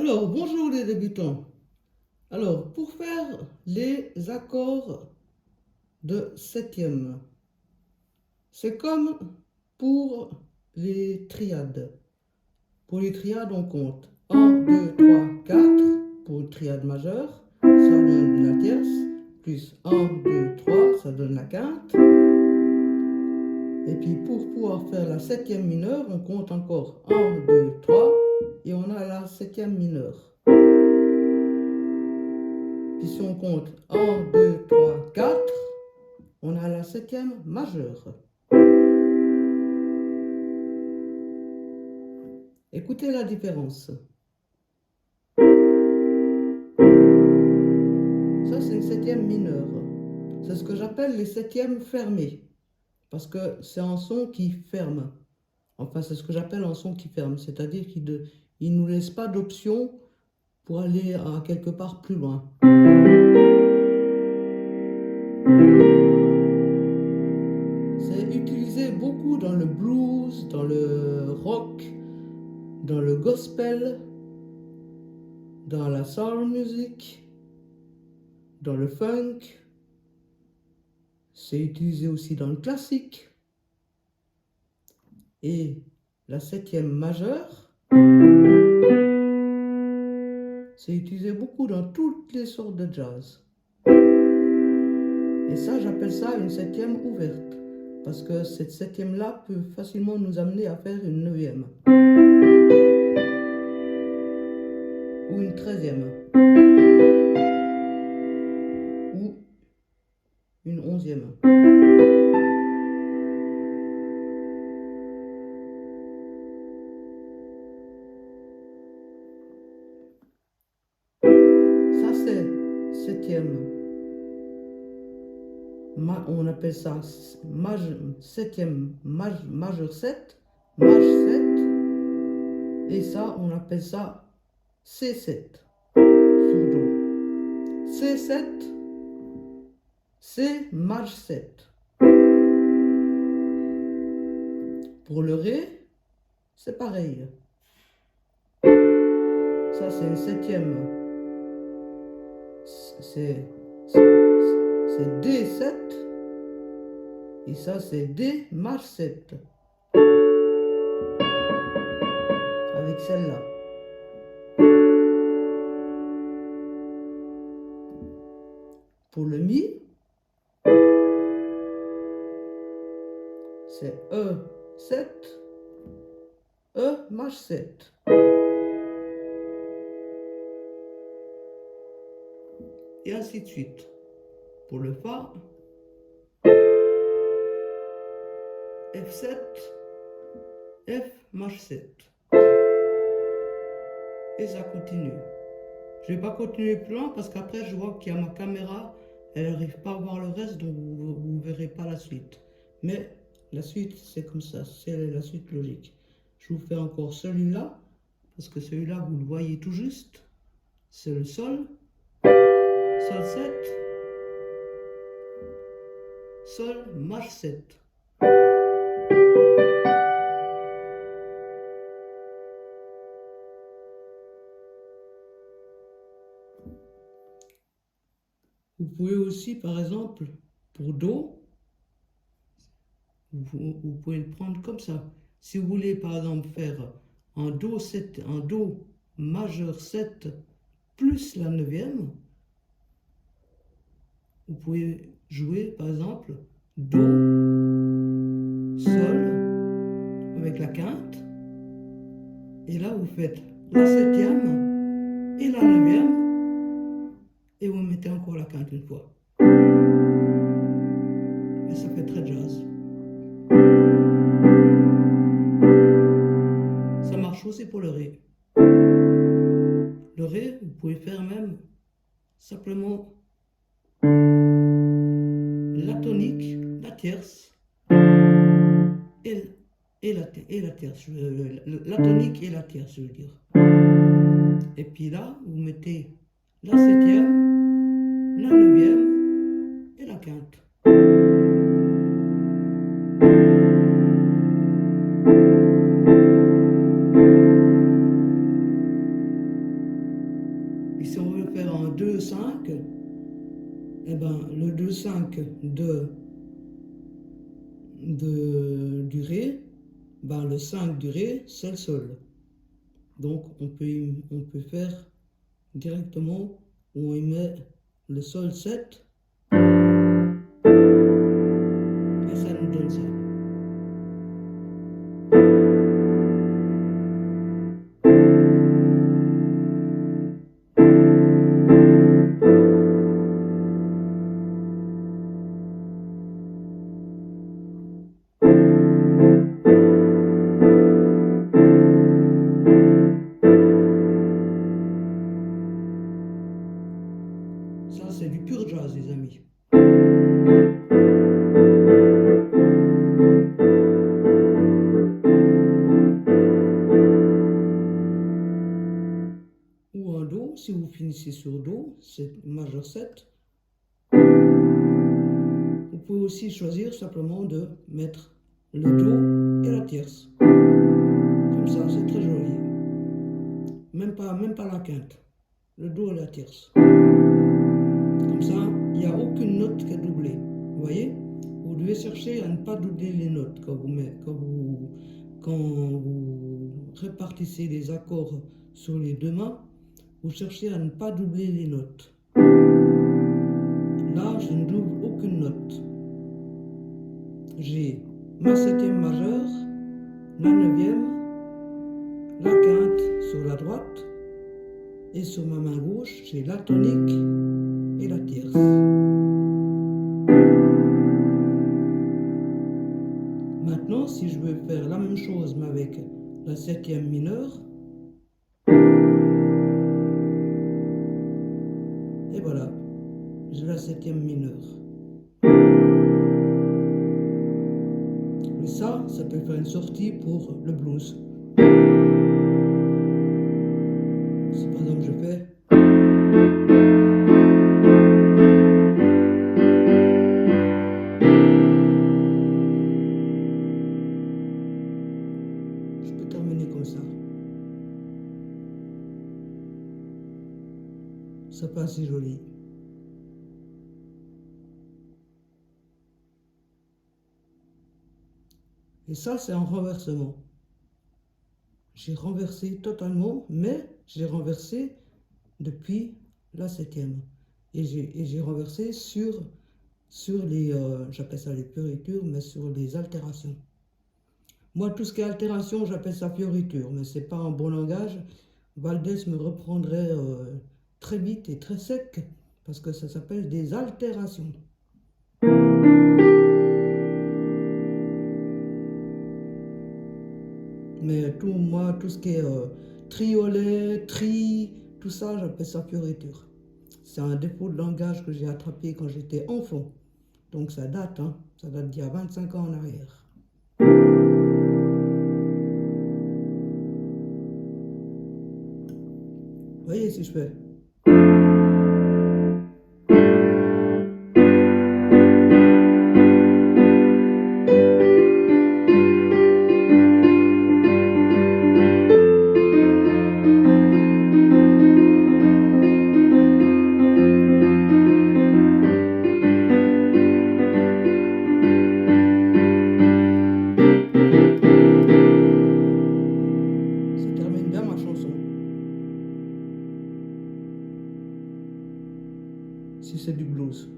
Alors, bonjour les débutants. Alors, pour faire les accords de septième, c'est comme pour les triades. Pour les triades, on compte 1, 2, 3, 4 pour une triade majeure, ça donne la tierce, plus 1, 2, 3, ça donne la quinte. Et puis pour pouvoir faire la septième mineure, on compte encore 1, 2, 3 et on a la septième mineure. Puis si on compte 1, 2, 3, 4, on a la septième majeure. Écoutez la différence. Ça, c'est une septième mineure. C'est ce que j'appelle les septièmes fermés. Parce que c'est un son qui ferme. Enfin, c'est ce que j'appelle un son qui ferme. C'est-à-dire qu'il ne nous laisse pas d'option pour aller à quelque part plus loin. C'est utilisé beaucoup dans le blues, dans le rock, dans le gospel, dans la soul music, dans le funk. C'est utilisé aussi dans le classique. Et la septième majeure, c'est utilisé beaucoup dans toutes les sortes de jazz. Et ça, j'appelle ça une septième ouverte. Parce que cette septième-là peut facilement nous amener à faire une neuvième. Ou une treizième. Ou une onzième. Ça, c'est septième. On appelle ça septième majeur 7, maj 7. Et ça, on appelle ça C7 sur Do. C7, C maj 7. Pour le Ré, c'est pareil. Ça, c'est une septième. C'est D7. Et ça, c'est D maj 7. Avec celle-là. Pour le Mi, c'est E7, E maj 7. Et ainsi de suite. Pour le Fa, F7, F maj 7. Et ça continue. Je ne vais pas continuer plus loin parce qu'après je vois qu'il y a ma caméra, elle n'arrive pas à voir le reste, donc vous ne verrez pas la suite. Mais la suite, c'est comme ça, c'est la suite logique. Je vous fais encore celui-là, parce que celui-là, vous le voyez tout juste. C'est le Sol, Sol 7, Sol, maj 7. Vous pouvez aussi, par exemple, pour Do, vous pouvez le prendre comme ça. Si vous voulez, par exemple, faire un Do 7, un Do majeur 7 plus la neuvième, vous pouvez jouer, par exemple, Do, Sol, avec la quinte. Et là, vous faites la septième et la neuvième. Et vous mettez encore la quinte une fois. Et ça fait très jazz. Ça marche aussi pour le Ré. Le Ré, vous pouvez faire même simplement la tonique, la tierce et la tierce. La tonique et la tierce, je veux dire. Et puis là, vous mettez la septième, la neuvième et la quinte. 2-5, eh ben, le 2-5 du Ré, ben, le 5 du Ré, c'est le Sol. Donc on peut faire directement où on y met le Sol 7 et ça nous donne ça. Ça, c'est du pur jazz, les amis. Ou un Do, si vous finissez sur Do, c'est majeur 7. Vous pouvez aussi choisir simplement de mettre le Do et la tierce. Comme ça, c'est très joli. Même pas la quinte. Le Do et la tierce. Comme ça, il n'y a aucune note qui est doublée. Vous voyez? Vous devez chercher à ne pas doubler les notes quand vous répartissez les accords sur les deux mains. Vous cherchez à ne pas doubler les notes. Là, je ne double aucune note. J'ai ma septième majeure, la neuvième, la quinte sur la droite, et sur ma main gauche, j'ai la tonique et la tierce. Maintenant, si je veux faire la même chose, mais avec la septième mineure, et voilà, j'ai la septième mineure. Et ça peut faire une sortie pour le blues. Si par exemple je fais... Je peux terminer comme ça. C'est pas si joli. Et ça, c'est un renversement. J'ai renversé totalement, mais j'ai renversé depuis la septième. Et j'ai renversé sur les, j'appelle ça les fioritures, mais sur les altérations. Moi, tout ce qui est altération, j'appelle ça fioriture, mais c'est pas un bon langage. Valdès me reprendrait très vite et très sec, parce que ça s'appelle des altérations. Mais tout ce qui est triolet, tout ça, j'appelle ça fioriture. C'est un défaut de langage que j'ai attrapé quand j'étais enfant. Donc ça date d'il y a 25 ans en arrière. Vous voyez si je fais. Ça termine bien ma chanson. Si c'est du blues.